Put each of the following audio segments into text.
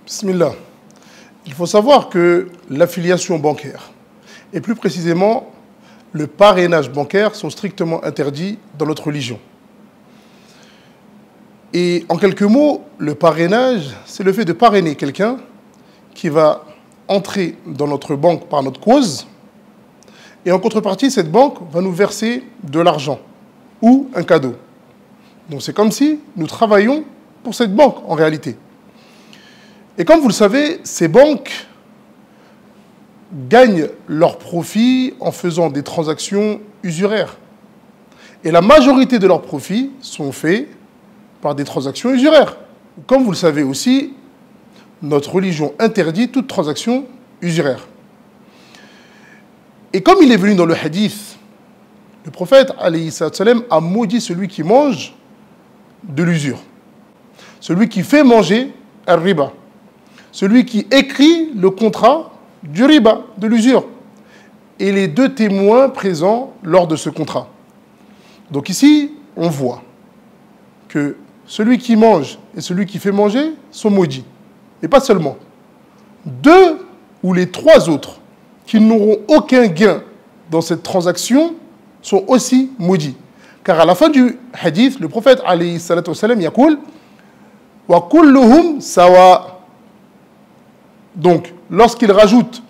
Bismillah. Il faut savoir que l'affiliation bancaire, et plus précisément le parrainage bancaire, sont strictement interdits dans notre religion. Et en quelques mots, le parrainage, c'est le fait de parrainer quelqu'un qui va entrer dans notre banque par notre cause, et en contrepartie, cette banque va nous verser de l'argent ou un cadeau. Donc c'est comme si nous travaillions pour cette banque en réalité. Et comme vous le savez, ces banques gagnent leurs profits en faisant des transactions usuraires. Et la majorité de leurs profits sont faits par des transactions usuraires. Comme vous le savez aussi, notre religion interdit toute transaction usuraire. Et comme il est venu dans le hadith, le prophète alayhi salam a maudit celui qui mange de l'usure, celui qui fait manger un riba, celui qui écrit le contrat du riba, de l'usure, et les deux témoins présents lors de ce contrat. Donc ici, on voit que celui qui mange et celui qui fait manger sont maudits. Et pas seulement. Deux ou les trois autres qui n'auront aucun gain dans cette transaction sont aussi maudits. Car à la fin du hadith, le prophète alayhi salatu wassalam yaqul wa kulluhum sawa. Donc, lorsqu'il rajoute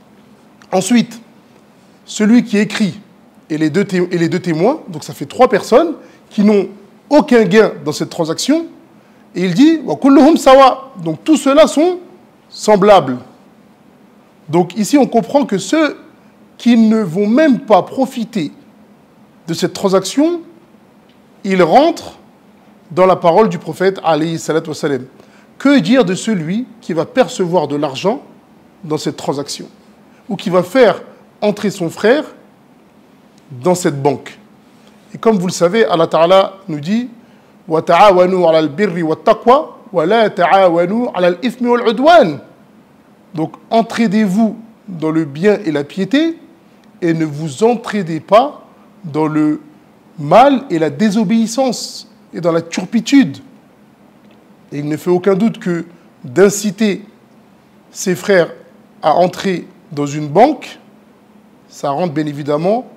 ensuite celui qui écrit et les deux témoins, donc ça fait trois personnes qui n'ont aucun gain dans cette transaction, et il dit wa kulluhum sawa. Donc tous ceux-là sont semblables. Donc ici on comprend que ceux qui ne vont même pas profiter de cette transaction, ils rentrent dans la parole du prophète alayhi salatu wassalam. Que dire de celui qui va percevoir de l'argent dans cette transaction, ou qui va faire entrer son frère dans cette banque? Et comme vous le savez, Allah Ta'ala nous dit wa ta'awanu 'ala al-birri wat-taqwa wa la ta'awanu 'ala al-ithmi wal-'udwan. Donc entraidez-vous dans le bien et la piété et ne vous entraidez pas dans le mal et la désobéissance et dans la turpitude. Et il ne fait aucun doute que d'inciter ses frères à entrer dans une banque, ça rentre bien évidemment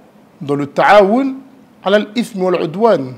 dans le ta'awun ala al-ithmi wal-'udwan.